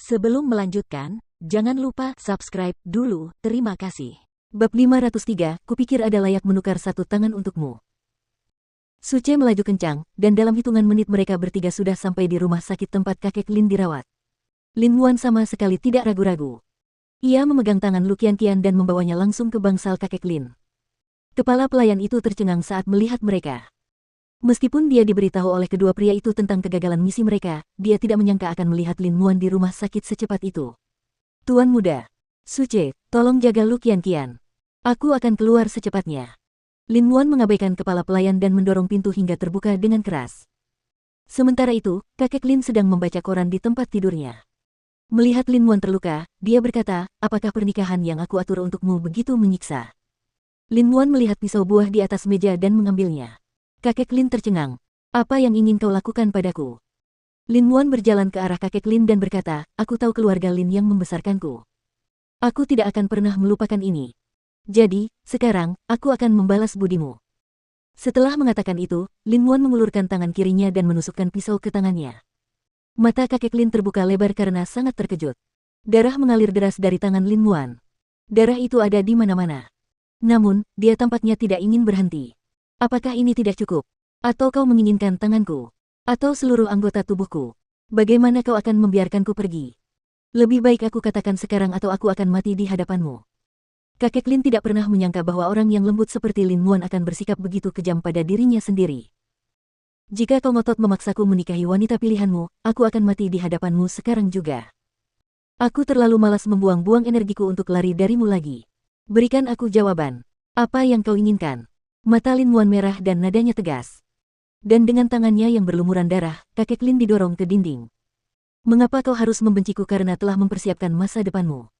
Sebelum melanjutkan, jangan lupa subscribe dulu, terima kasih. Bab 503, kupikir ada layak menukar satu tangan untukmu. Suce melaju kencang, dan dalam hitungan menit mereka bertiga sudah sampai di rumah sakit tempat kakek Lin dirawat. Lin Muan sama sekali tidak ragu-ragu. Ia memegang tangan Lu Qianqian dan membawanya langsung ke bangsal kakek Lin. Kepala pelayan itu tercengang saat melihat mereka. Meskipun dia diberitahu oleh kedua pria itu tentang kegagalan misi mereka, dia tidak menyangka akan melihat Lin Muan di rumah sakit secepat itu. Tuan muda, Suce, tolong jaga Lu Qianqian. Aku akan keluar secepatnya. Lin Muan mengabaikan kepala pelayan dan mendorong pintu hingga terbuka dengan keras. Sementara itu, kakek Lin sedang membaca koran di tempat tidurnya. Melihat Lin Muan terluka, dia berkata, apakah pernikahan yang aku atur untukmu begitu menyiksa? Lin Muan melihat pisau buah di atas meja dan mengambilnya. Kakek Lin tercengang. Apa yang ingin kau lakukan padaku? Lin Muan berjalan ke arah kakek Lin dan berkata, aku tahu keluarga Lin yang membesarkanku. Aku tidak akan pernah melupakan ini. Jadi, sekarang, aku akan membalas budimu. Setelah mengatakan itu, Lin Muan mengulurkan tangan kirinya dan menusukkan pisau ke tangannya. Mata kakek Lin terbuka lebar karena sangat terkejut. Darah mengalir deras dari tangan Lin Muan. Darah itu ada di mana-mana. Namun, dia tampaknya tidak ingin berhenti. Apakah ini tidak cukup? Atau kau menginginkan tanganku? Atau seluruh anggota tubuhku? Bagaimana kau akan membiarkanku pergi? Lebih baik aku katakan sekarang atau aku akan mati di hadapanmu. Kakek Lin tidak pernah menyangka bahwa orang yang lembut seperti Lin Muan akan bersikap begitu kejam pada dirinya sendiri. Jika kau ngotot memaksaku menikahi wanita pilihanmu, aku akan mati di hadapanmu sekarang juga. Aku terlalu malas membuang-buang energiku untuk lari darimu lagi. Berikan aku jawaban. Apa yang kau inginkan? Mata Lin Muan merah dan nadanya tegas. Dan dengan tangannya yang berlumuran darah, kakek Lin didorong ke dinding. Mengapa kau harus membenciku karena telah mempersiapkan masa depanmu?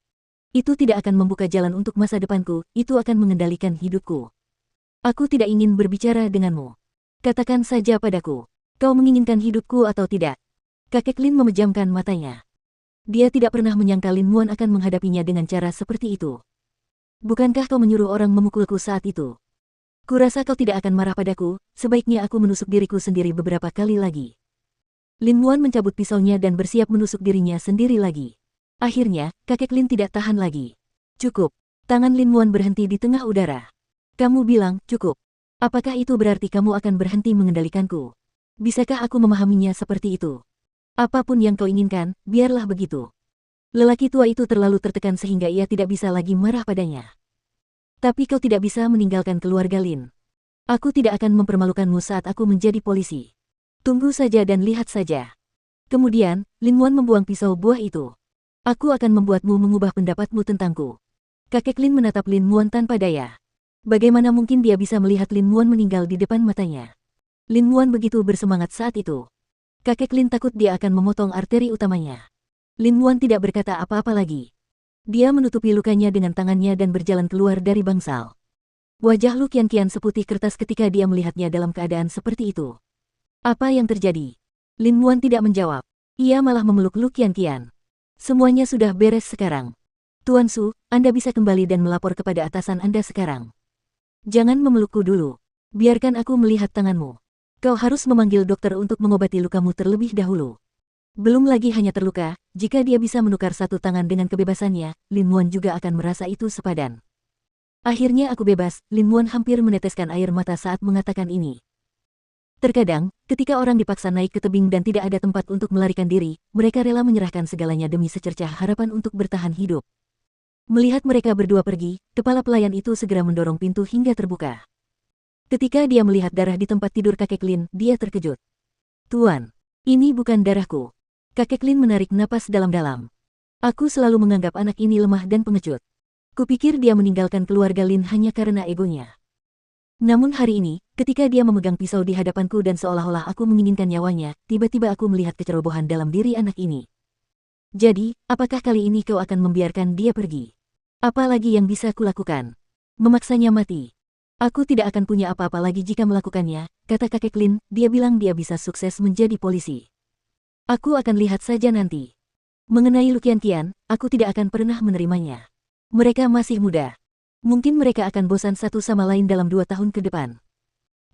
Itu tidak akan membuka jalan untuk masa depanku, itu akan mengendalikan hidupku. Aku tidak ingin berbicara denganmu. Katakan saja padaku, kau menginginkan hidupku atau tidak? Kakek Lin memejamkan matanya. Dia tidak pernah menyangka Lin Muan akan menghadapinya dengan cara seperti itu. Bukankah kau menyuruh orang memukulku saat itu? Kurasa kau tidak akan marah padaku, sebaiknya aku menusuk diriku sendiri beberapa kali lagi. Lin Muan mencabut pisaunya dan bersiap menusuk dirinya sendiri lagi. Akhirnya, kakek Lin tidak tahan lagi. Cukup. Tangan Lin Muan berhenti di tengah udara. Kamu bilang, cukup. Apakah itu berarti kamu akan berhenti mengendalikanku? Bisakah aku memahaminya seperti itu? Apapun yang kau inginkan, biarlah begitu. Lelaki tua itu terlalu tertekan sehingga ia tidak bisa lagi marah padanya. Tapi kau tidak bisa meninggalkan keluarga Lin. Aku tidak akan mempermalukanmu saat aku menjadi polisi. Tunggu saja dan lihat saja. Kemudian, Lin Muan membuang pisau buah itu. Aku akan membuatmu mengubah pendapatmu tentangku. Kakek Lin menatap Lin Muan tanpa daya. Bagaimana mungkin dia bisa melihat Lin Muan meninggal di depan matanya? Lin Muan begitu bersemangat saat itu. Kakek Lin takut dia akan memotong arteri utamanya. Lin Muan tidak berkata apa-apa lagi. Dia menutupi lukanya dengan tangannya dan berjalan keluar dari bangsal. Wajah Lu Qianqian seputih kertas ketika dia melihatnya dalam keadaan seperti itu. Apa yang terjadi? Lin Muan tidak menjawab. Ia malah memeluk Lu Qianqian. Semuanya sudah beres sekarang. Tuan Su, Anda bisa kembali dan melapor kepada atasan Anda sekarang. Jangan memelukku dulu. Biarkan aku melihat tanganmu. Kau harus memanggil dokter untuk mengobati lukamu terlebih dahulu. Belum lagi hanya terluka, jika dia bisa menukar satu tangan dengan kebebasannya, Lin Muan juga akan merasa itu sepadan. Akhirnya aku bebas, Lin Muan hampir meneteskan air mata saat mengatakan ini. Terkadang, ketika orang dipaksa naik ke tebing dan tidak ada tempat untuk melarikan diri, mereka rela menyerahkan segalanya demi secercah harapan untuk bertahan hidup. Melihat mereka berdua pergi, kepala pelayan itu segera mendorong pintu hingga terbuka. Ketika dia melihat darah di tempat tidur kakek Lin, dia terkejut. Tuan, ini bukan darahku. Kakek Lin menarik napas dalam-dalam. Aku selalu menganggap anak ini lemah dan pengecut. Kupikir dia meninggalkan keluarga Lin hanya karena egonya. Namun hari ini, ketika dia memegang pisau di hadapanku dan seolah-olah aku menginginkan nyawanya, tiba-tiba aku melihat kecerobohan dalam diri anak ini. Jadi, apakah kali ini kau akan membiarkan dia pergi? Apa lagi yang bisa kulakukan? Memaksanya mati. Aku tidak akan punya apa-apa lagi jika melakukannya, kata kakek Lin. Dia bilang dia bisa sukses menjadi polisi. Aku akan lihat saja nanti. Mengenai Lu Qianqian, aku tidak akan pernah menerimanya. Mereka masih muda. Mungkin mereka akan bosan satu sama lain dalam 2 tahun ke depan.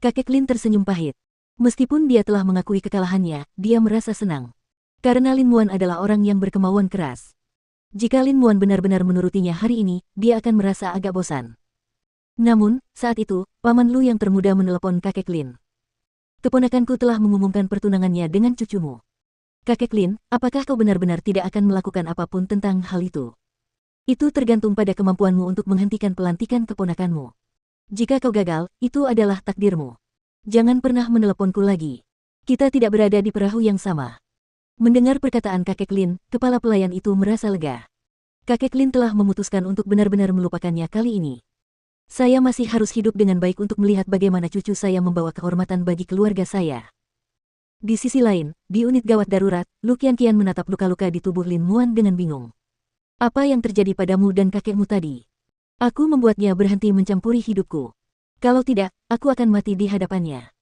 Kakek Lin tersenyum pahit. Meskipun dia telah mengakui kekalahannya, dia merasa senang. Karena Lin Muan adalah orang yang berkemauan keras. Jika Lin Muan benar-benar menurutinya hari ini, dia akan merasa agak bosan. Namun, saat itu, Paman Lu yang termuda menelepon kakek Lin. Keponakanku telah mengumumkan pertunangannya dengan cucumu. Kakek Lin, apakah kau benar-benar tidak akan melakukan apapun tentang hal itu? Itu tergantung pada kemampuanmu untuk menghentikan pelantikan keponakanmu. Jika kau gagal, itu adalah takdirmu. Jangan pernah meneleponku lagi. Kita tidak berada di perahu yang sama. Mendengar perkataan kakek Lin, kepala pelayan itu merasa lega. Kakek Lin telah memutuskan untuk benar-benar melupakannya kali ini. Saya masih harus hidup dengan baik untuk melihat bagaimana cucu saya membawa kehormatan bagi keluarga saya. Di sisi lain, di unit gawat darurat, Lu Qianqian menatap luka-luka di tubuh Lin Muan dengan bingung. Apa yang terjadi padamu dan kakekmu tadi? Aku membuatnya berhenti mencampuri hidupku. Kalau tidak, aku akan mati di hadapannya.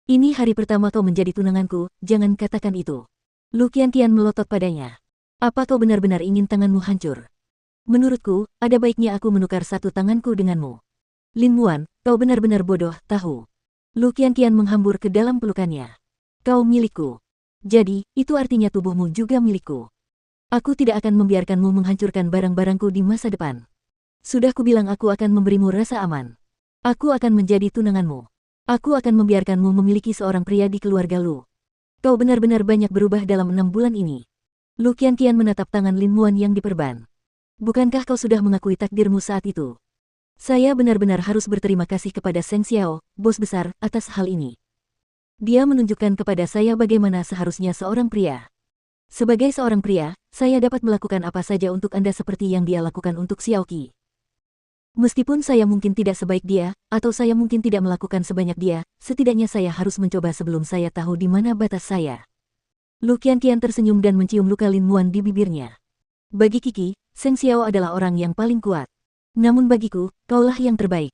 Ini hari pertama kau menjadi tunanganku, jangan katakan itu. Lu Qianqian melotot padanya. Apa kau benar-benar ingin tanganmu hancur? Menurutku, ada baiknya aku menukar satu tanganku denganmu. Lin Muan, kau benar-benar bodoh, tahu. Lu Qianqian menghambur ke dalam pelukannya. Kau milikku. Jadi, itu artinya tubuhmu juga milikku. Aku tidak akan membiarkanmu menghancurkan barang-barangku di masa depan. Sudah kubilang aku akan memberimu rasa aman. Aku akan menjadi tunanganmu. Aku akan membiarkanmu memiliki seorang pria di keluarga Lu. Kau benar-benar banyak berubah dalam 6 bulan ini. Lu Qianqian menatap tangan Lin Muan yang diperban. Bukankah kau sudah mengakui takdirmu saat itu? Saya benar-benar harus berterima kasih kepada Seng Xiao, bos besar, atas hal ini. Dia menunjukkan kepada saya bagaimana seharusnya seorang pria. Sebagai seorang pria, saya dapat melakukan apa saja untuk Anda seperti yang dia lakukan untuk Xiaoqi. Meskipun saya mungkin tidak sebaik dia, atau saya mungkin tidak melakukan sebanyak dia, setidaknya saya harus mencoba sebelum saya tahu di mana batas saya. Lu Qianqian tersenyum dan mencium luka Lin Muan di bibirnya. Bagi Kiki, Seng Xiao adalah orang yang paling kuat. Namun bagiku, kaulah yang terbaik.